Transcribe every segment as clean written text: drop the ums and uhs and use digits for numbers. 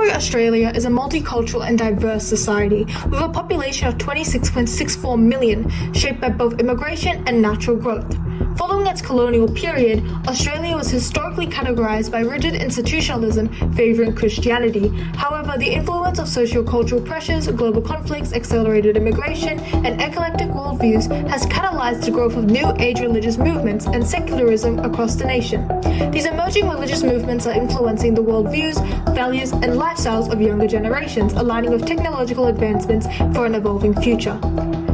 Contemporary Australia is a multicultural and diverse society with a population of 26.64 million, shaped by both immigration and natural growth. Following its colonial period, Australia was historically categorized by rigid institutionalism favoring Christianity. However, the influence of socio-cultural pressures, global conflicts, accelerated immigration, and eclectic worldviews has catalyzed the growth of New Age religious movements and secularism across the nation. These emerging religious movements are influencing the worldviews, values, and lifestyles of younger generations, aligning with technological advancements for an evolving future.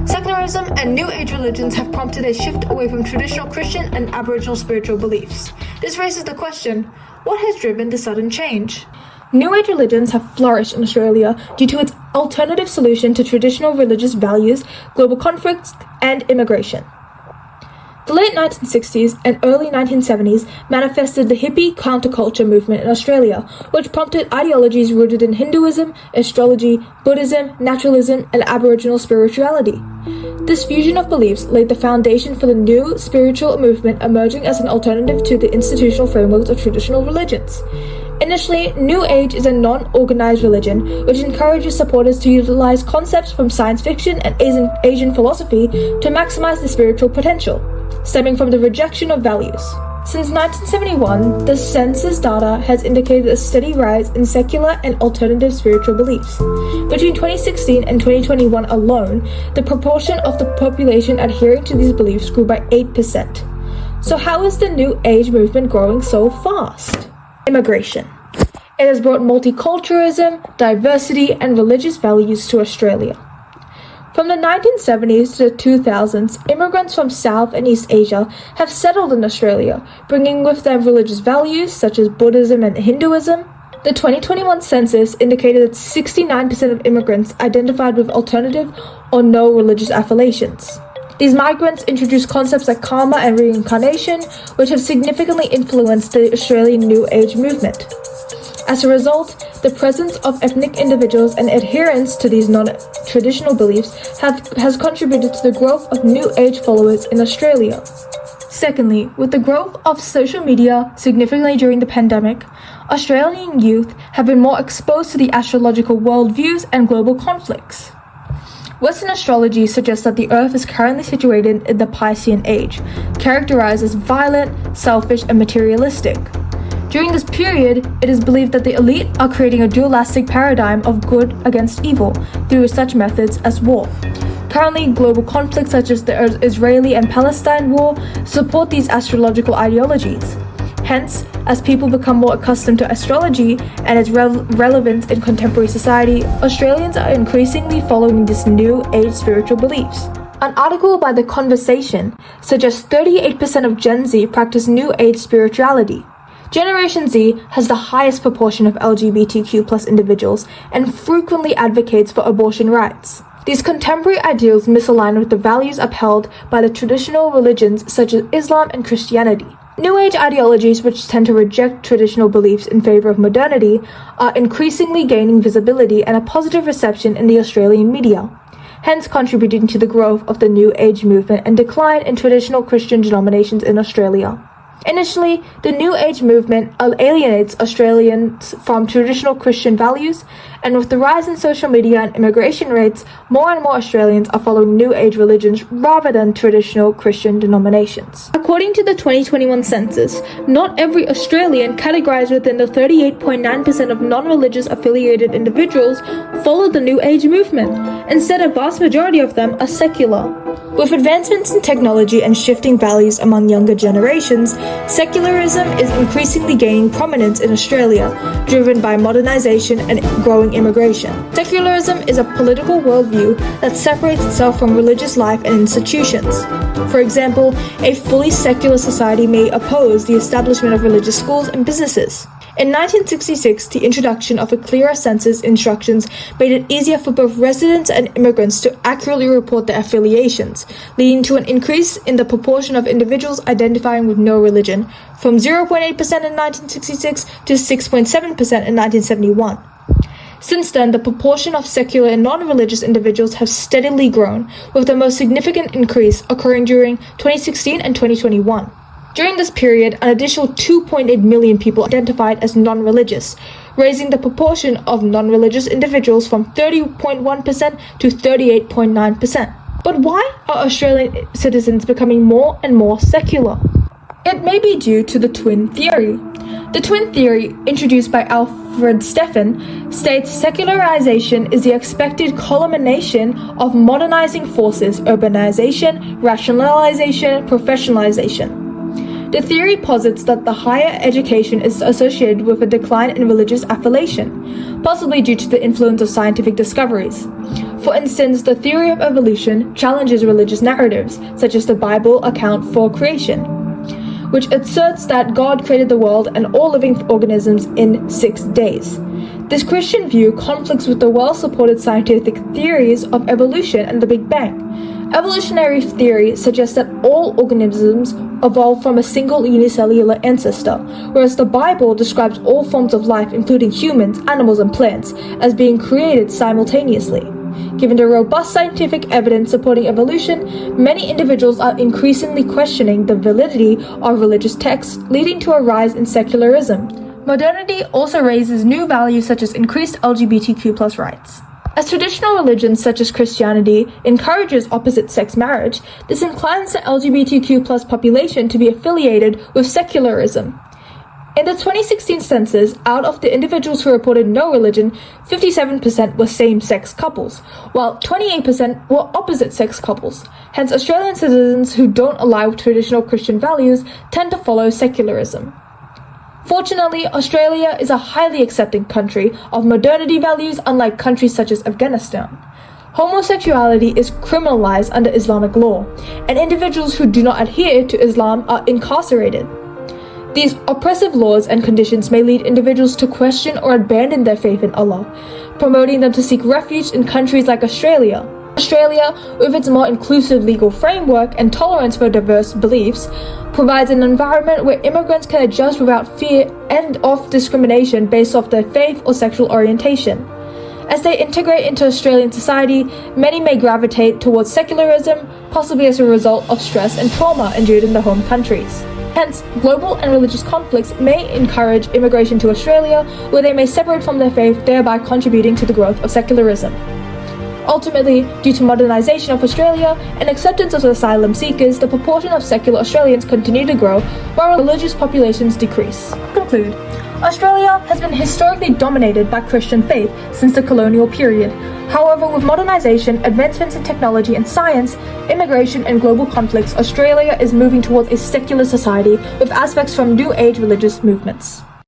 Secularism and New Age religions have prompted a shift away from traditional Christian and Aboriginal spiritual beliefs. This raises the question, what has driven this sudden change? New Age religions have flourished in Australia due to its alternative solution to traditional religious values, global conflicts, and immigration. The late 1960s and early 1970s manifested the hippie counterculture movement in Australia, which prompted ideologies rooted in Hinduism, astrology, Buddhism, naturalism, and Aboriginal spirituality. This fusion of beliefs laid the foundation for the new spiritual movement emerging as an alternative to the institutional frameworks of traditional religions. Initially, New Age is a non-organized religion which encourages supporters to utilize concepts from science fiction and Asian philosophy to maximize their spiritual potential, stemming from the rejection of values. Since 1971, the census data has indicated a steady rise in secular and alternative spiritual beliefs. Between 2016 and 2021 alone, the proportion of the population adhering to these beliefs grew by 8%. So how is the New Age movement growing so fast? Immigration. It has brought multiculturalism, diversity, and religious values to Australia. From the 1970s to the 2000s, immigrants from South and East Asia have settled in Australia, bringing with them religious values such as Buddhism and Hinduism. The 2021 census indicated that 69% of immigrants identified with alternative or no religious affiliations. These migrants introduced concepts like karma and reincarnation, which have significantly influenced the Australian New Age movement. As a result, the presence of ethnic individuals and adherence to these non-traditional beliefs has contributed to the growth of New Age followers in Australia. Secondly, with the growth of social media significantly during the pandemic, Australian youth have been more exposed to the astrological worldviews and global conflicts. Western astrology suggests that the Earth is currently situated in the Piscean Age, characterized as violent, selfish, and materialistic. During this period, it is believed that the elite are creating a dualistic paradigm of good against evil through such methods as war. Currently, global conflicts such as the Israeli and Palestine war support these astrological ideologies. Hence, as people become more accustomed to astrology and its relevance in contemporary society, Australians are increasingly following this New Age spiritual beliefs. An article by The Conversation suggests 38% of Gen Z practice New Age spirituality. Generation Z has the highest proportion of LGBTQ+ individuals and frequently advocates for abortion rights. These contemporary ideals misalign with the values upheld by the traditional religions such as Islam and Christianity. New Age ideologies, which tend to reject traditional beliefs in favor of modernity, are increasingly gaining visibility and a positive reception in the Australian media, hence contributing to the growth of the New Age movement and decline in traditional Christian denominations in Australia. Initially, the New Age movement alienates Australians from traditional Christian values, and with the rise in social media and immigration rates, more and more Australians are following New Age religions rather than traditional Christian denominations. According to the 2021 census, not every Australian categorized within the 38.9% of non-religious affiliated individuals follow the New Age movement. Instead, a vast majority of them are secular. With advancements in technology and shifting values among younger generations, secularism is increasingly gaining prominence in Australia, driven by modernization and growing immigration. Secularism is a political worldview that separates itself from religious life and institutions. For example, a fully secular society may oppose the establishment of religious schools and businesses. In 1966, the introduction of a clearer census instructions made it easier for both residents and immigrants to accurately report their affiliations, leading to an increase in the proportion of individuals identifying with no religion, from 0.8% in 1966 to 6.7% in 1971. Since then, the proportion of secular and non-religious individuals have steadily grown, with the most significant increase occurring during 2016 and 2021. During this period, an additional 2.8 million people identified as non-religious, raising the proportion of non-religious individuals from 30.1% to 38.9%. But why are Australian citizens becoming more and more secular? It may be due to the twin theory. The twin theory, introduced by Alfred Stephan, states secularization is the expected culmination of modernizing forces: urbanization, rationalization, professionalization. The theory posits that the higher education is associated with a decline in religious affiliation, possibly due to the influence of scientific discoveries. For instance, the theory of evolution challenges religious narratives, such as the Bible account for creation, which asserts that God created the world and all living organisms in 6 days. This Christian view conflicts with the well-supported scientific theories of evolution and the Big Bang. Evolutionary theory suggests that all organisms evolved from a single unicellular ancestor, whereas the Bible describes all forms of life, including humans, animals, and plants, as being created simultaneously. Given the robust scientific evidence supporting evolution, many individuals are increasingly questioning the validity of religious texts, leading to a rise in secularism. Modernity also raises new values such as increased LGBTQ+ rights. As traditional religions such as Christianity encourages opposite-sex marriage, this inclines the LGBTQ+ population to be affiliated with secularism. In the 2016 census, out of the individuals who reported no religion, 57% were same-sex couples, while 28% were opposite-sex couples. Hence, Australian citizens who don't align with traditional Christian values tend to follow secularism. Fortunately, Australia is a highly accepting country of modernity values, unlike countries such as Afghanistan. Homosexuality is criminalized under Islamic law, and individuals who do not adhere to Islam are incarcerated. These oppressive laws and conditions may lead individuals to question or abandon their faith in Allah, promoting them to seek refuge in countries like Australia. Australia, with its more inclusive legal framework and tolerance for diverse beliefs, provides an environment where immigrants can adjust without fear and of discrimination based off their faith or sexual orientation. As they integrate into Australian society, many may gravitate towards secularism, possibly as a result of stress and trauma endured in their home countries. Hence, global and religious conflicts may encourage immigration to Australia, where they may separate from their faith, thereby contributing to the growth of secularism. Ultimately, due to modernization of Australia and acceptance of asylum seekers, the proportion of secular Australians continue to grow, while religious populations decrease. To conclude, Australia has been historically dominated by Christian faith since the colonial period. However, with modernization, advancements in technology and science, immigration, and global conflicts, Australia is moving towards a secular society with aspects from New Age religious movements.